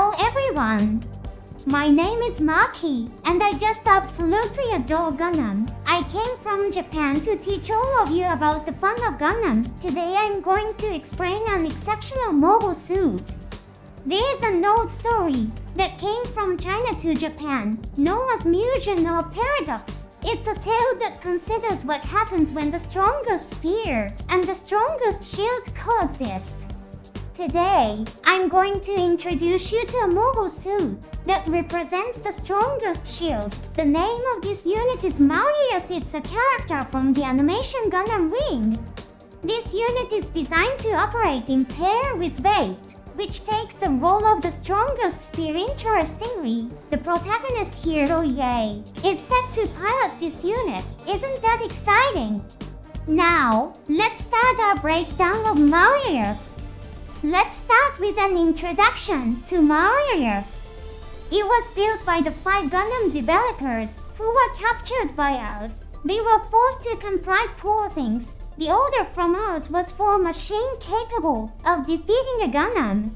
Hello everyone! My name is Maki, and I just absolutely adore Gundam. I came from Japan to teach all of you about the fun of Gundam. Today I'm going to explain an exceptional mobile suit. There is an old story that came from China to Japan, known as Musion or Paradox. It's a tale that considers what happens when the strongest spear and the strongest shield coexist. Today, I'm going to introduce you to a mobile suit that represents the strongest shield. The name of this unit is Mercurius. It's a character from the animation Gundam Wing. This unit is designed to operate in pair with Bait, which takes the role of the strongest spear. Interestingly, the protagonist hero Yay is set to pilot this unit. Isn't that exciting? Now, let's start our breakdown of Mercurius. Let's start with an introduction to Mercurius. It was built by the 5 Gundam developers who were captured by us. They were forced to complete 4 things. The order from us was for a machine capable of defeating a Gundam.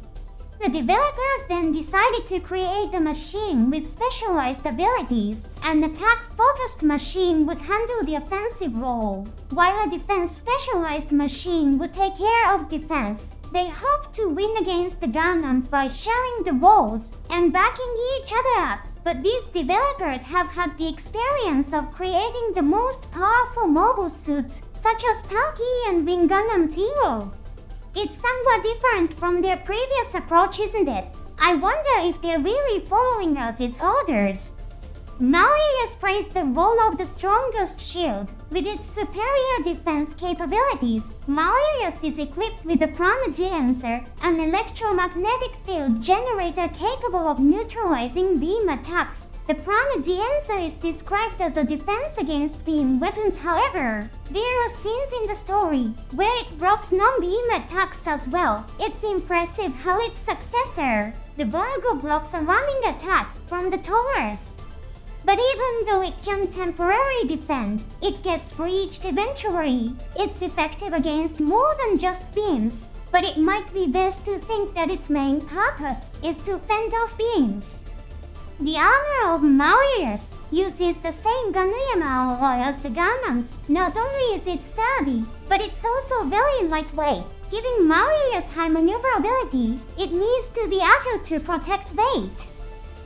The developers then decided to create a machine with specialized abilities. An attack-focused machine would handle the offensive role, while a defense-specialized machine would take care of defense. They hoped to win against the Gundams by sharing the roles and backing each other up. But these developers have had the experience of creating the most powerful mobile suits, such as Taki and Wing Gundam Zero. It's somewhat different from their previous approach, isn't it? I wonder if they're really following us' orders. Mercurius plays the role of the strongest shield. With its superior defense capabilities, Mercurius is equipped with a prana-generator, an electromagnetic field generator capable of neutralizing beam attacks. The prana-generator is described as a defense against beam weapons. However, there are scenes in the story where it blocks non-beam attacks as well. It's impressive how its successor, the Virgo, blocks a running attack from the Taurus. But even though it can temporarily defend, it gets breached eventually. It's effective against more than just beams, but it might be best to think that its main purpose is to fend off beams. The armor of Mercurius uses the same Gundam alloy as the Gundams. Not only is it sturdy, but it's also very lightweight. Giving Mercurius high maneuverability, it needs to be agile to protect Bait.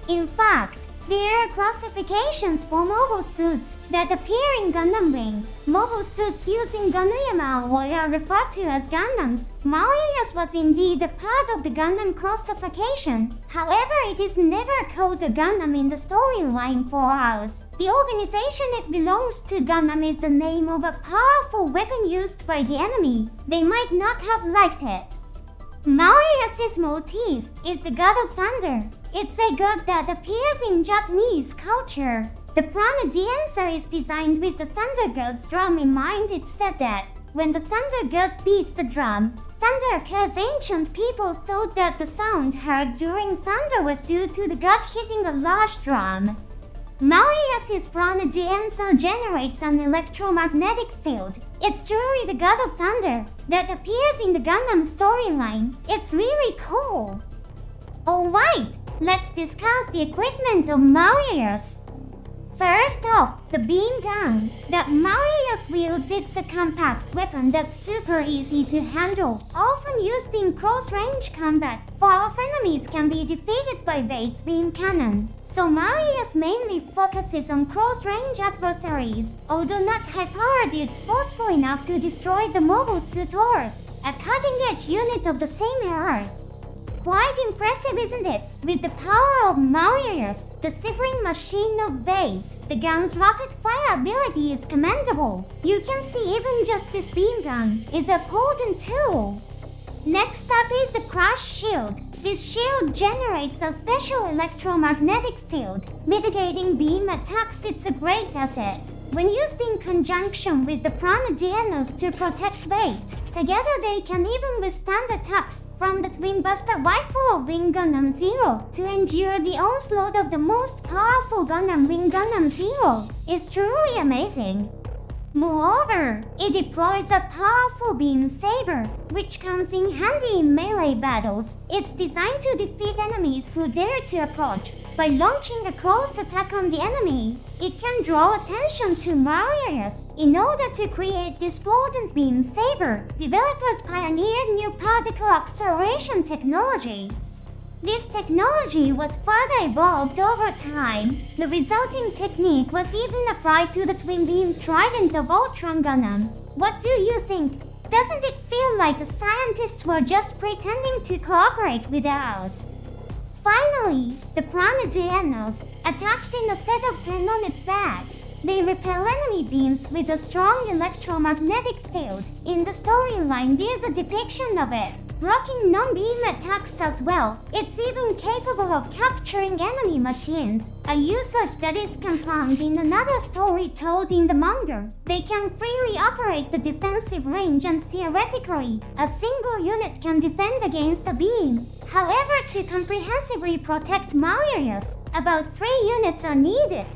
In fact, there are classifications for mobile suits that appear in Gundam Wing. Mobile suits using Gundam alloy are referred to as Gundams. Mercurius was indeed a part of the Gundam classification. However, it is never called a Gundam in the storyline for us. The organization it belongs to, Gundam, is the name of a powerful weapon used by the enemy. They might not have liked it. Mercurius' motif is the god of thunder. It's a god that appears in Japanese culture. The prana-generator is designed with the thunder god's drum in mind. It's said that when the thunder god beats the drum, thunder occurs. Ancient people thought that the sound heard during thunder was due to the god hitting a large drum. Mercurius' prana-generator generates an electromagnetic field. It's truly the god of thunder that appears in the Gundam storyline. It's really cool. Alright, let's discuss the equipment of Mercurius. First off, the beam gun that Mercurius wields. It's a compact weapon that's super easy to handle, often used in close-range combat. Far-off enemies can be defeated by Bait's beam cannon, so Mercurius mainly focuses on close-range adversaries. Although not high-powered, it's forceful enough to destroy the mobile suit Taurus, a cutting-edge unit of the same era. Quite impressive, isn't it? With the power of Mercurius, the shivering machine of Bait, the gun's rapid-fire ability is commendable. You can see even just this beam gun is a potent tool. Next up is the Crush Shield. This shield generates a special electromagnetic field, mitigating beam attacks. It's a great asset when used in conjunction with the prana-generators to protect Bait. Together they can even withstand attacks from the Twin Buster Rifle of Wing Gundam Zero to endure the onslaught of the most powerful Gundam. Wing Gundam Zero is truly amazing. Moreover, it deploys a powerful beam saber, which comes in handy in melee battles. It's designed to defeat enemies who dare to approach. By launching a close attack on the enemy, it can draw attention to Mercurius. In order to create this potent beam saber, developers pioneered new particle acceleration technology. This technology was further evolved over time. The resulting technique was even applied to the twin-beam trident of Ultron Gundam. What do you think? Doesn't it feel like the scientists were just pretending to cooperate with us? Finally, the Prana-Genos, attached in a set of 10 on its back. They repel enemy beams with a strong electromagnetic field. In the storyline, there's a depiction of it, blocking non-beam attacks as well. It's even capable of capturing enemy machines, a usage that is confirmed in another story told in the manga. They can freely operate the defensive range, and theoretically, a single unit can defend against a beam. However, to comprehensively protect Mercurius, about 3 units are needed.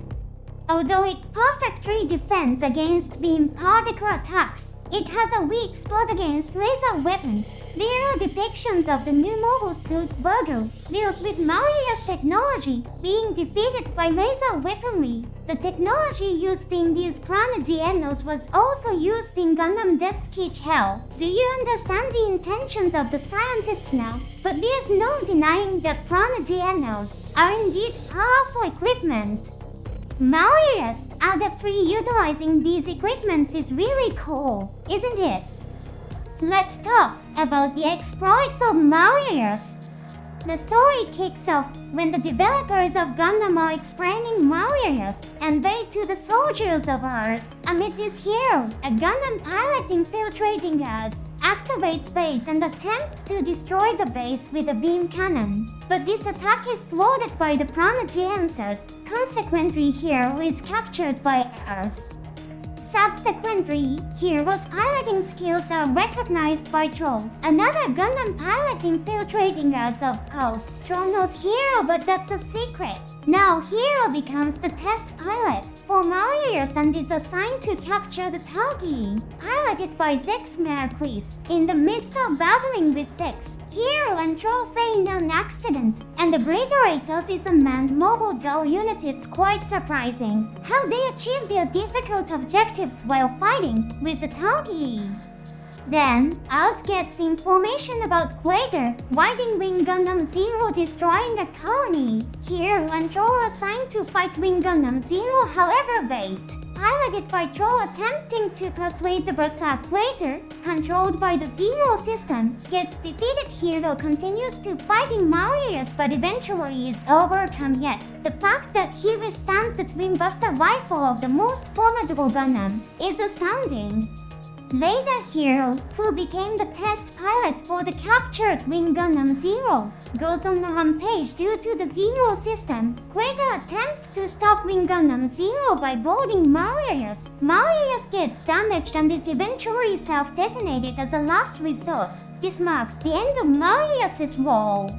Although it perfectly defends against beam particle attacks, it has a weak spot against laser weapons. There are depictions of the new mobile suit Virgo, built with Mercurius technology, being defeated by laser weaponry. The technology used in these Prana-Genos was also used in Gundam Death's Kitch Hell. Do you understand the intentions of the scientists now? But there's no denying that Prana-Genos are indeed powerful equipment. Mercurius, adeptly utilizing these equipments is really cool, isn't it? Let's talk about the exploits of Mercurius. The story kicks off when the developers of Gundam are explaining Mercurius and bait to the soldiers of Earth. Amid this hero, a Gundam pilot infiltrating us, activates bait and attempts to destroy the base with a beam cannon. But this attack is thwarted by the Prana-Genos. Consequently, Hero is captured by us. Subsequently, Hero's piloting skills are recognized by Troll, another Gundam pilot infiltrating us, of course. Troll knows Hero, but that's a secret. Now Hero becomes the test pilot for Mercurius and is assigned to capture the Taugi, piloted by Zex Mercurius. In the midst of battling with Zex, Hero and Troll feign an accident and obliterate us is a manned mobile doll unit. It's quite surprising how they achieve their difficult objectives while fighting with the Taugi. Then, Oz gets information about Quater, riding Wing Gundam Zero destroying a colony. Hero and Troll are assigned to fight Wing Gundam Zero, however bait, piloted by Troll attempting to persuade the Berserk Quater, controlled by the Zero system, gets defeated. Hero continues to fighting Mercurius but eventually is overcome, yet the fact that he withstands the twin buster rifle of the most formidable Gundam is astounding. Later, Hero, who became the test pilot for the captured Wing Gundam Zero, goes on a rampage due to the Zero system. Quater attempts to stop Wing Gundam Zero by boarding Mercurius. Mercurius gets damaged and is eventually self-detonated as a last resort. This marks the end of Mercurius's role.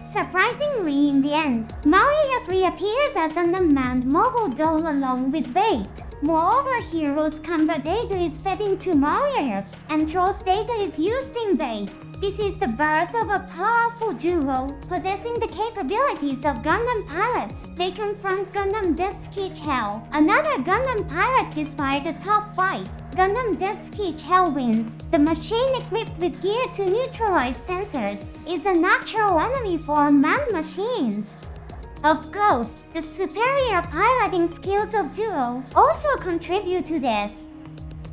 Surprisingly, in the end, Mercurius reappears as an unmanned mobile doll along with bait. Moreover, Hero's combat data is fed into Mercurius, and Troll's data is used in bait. This is the birth of a powerful duo, possessing the capabilities of Gundam pilots. They confront Gundam Death's Kitch Hell, another Gundam pilot. Despite a tough fight, Gundam Death's Kitch Hell wins. The machine, equipped with gear to neutralize sensors, is a natural enemy for unmanned machines. Of course, the superior piloting skills of Duo also contribute to this.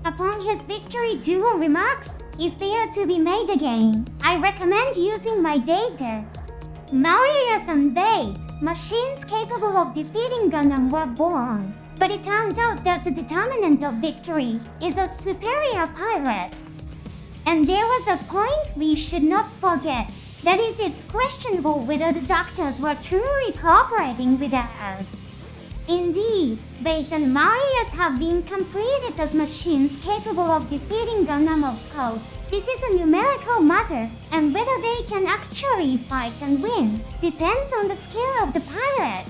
Upon his victory, Duo remarks, "If they are to be made again, I recommend using my data." Mercurius and Bait, machines capable of defeating Gundam, were born. But it turned out that the determinant of victory is a superior pilot. And there was a point we should not forget. That is, it's questionable whether the doctors were truly cooperating with us. Indeed, Bait and Mercurius have been completed as machines capable of defeating Gundam, of course. This is a numerical matter, and whether they can actually fight and win depends on the skill of the pilot.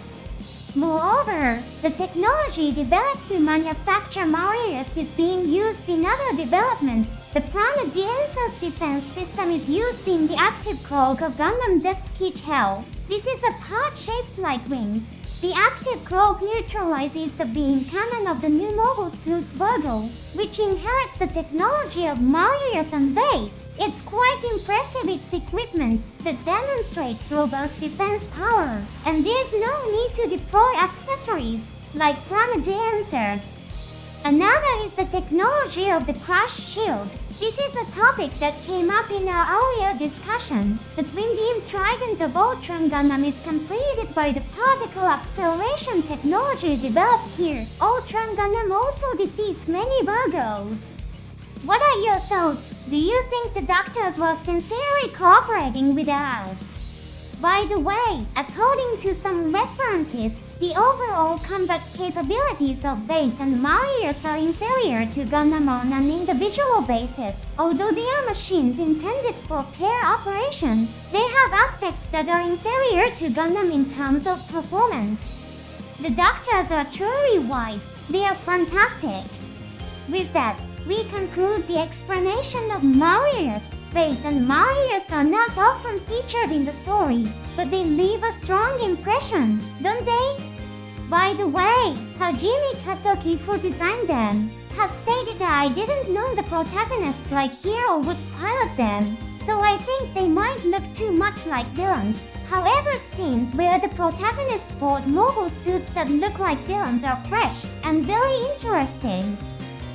Moreover, the technology developed to manufacture Mercurius is being used in other developments. The Prana-Diensa's defense system is used in the active cloak of Gundam Death's Kitch Hell. This is a part shaped like wings. The active cloak neutralizes the beam cannon of the new mobile suit Virgo, which inherits the technology of Mercurius and Vate. It's quite impressive its equipment that demonstrates robust defense power, and there's no need to deploy accessories like Prana-Dancers. Another is the technology of the Crash Shield. This is a topic that came up in our earlier discussion. The Twin Beam Trident of Ultron Gundam is completed by the particle acceleration technology developed here. Ultron Gundam also defeats many Virgos. What are your thoughts? Do you think the doctors were sincerely cooperating with us? By the way, according to some references, the overall combat capabilities of Vate and Mercurius are inferior to Gundam on an individual basis. Although they are machines intended for pair operation, they have aspects that are inferior to Gundam in terms of performance. The doctors are truly wise. They are fantastic. With that, we conclude the explanation of Mercurius. Vate and Mercurius are not often featured in the story, but they leave a strong impression, don't they? By the way, Hajime Katoki, who designed them, has stated that I didn't know the protagonists like Hero would pilot them, so I think they might look too much like villains. However, scenes where the protagonists sport mobile suits that look like villains are fresh and very interesting.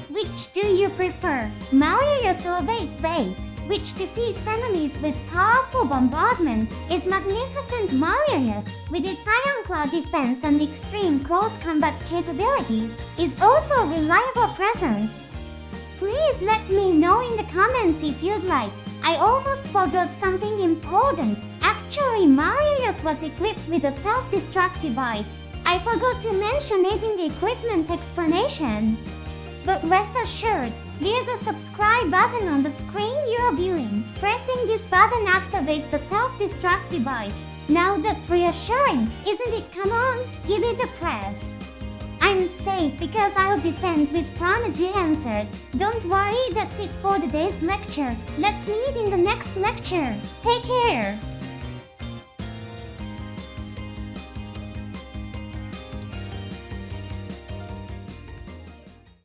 Which do you prefer, Mercurius or Vate? Which defeats enemies with powerful bombardment, is magnificent Mercurius, with its ironclad defense and extreme cross-combat capabilities, is also reliable presence. Please let me know in the comments if you'd like. I almost forgot something important. Actually, Mercurius was equipped with a self-destruct device. I forgot to mention it in the equipment explanation. But rest assured, there's a subscribe button on the screen you're viewing. Pressing this button activates the self-destruct device. Now that's reassuring, isn't it? Come on, give it a press. I'm safe because I'll defend with Prana-Dancers. Don't worry, that's it for today's lecture. Let's meet in the next lecture. Take care.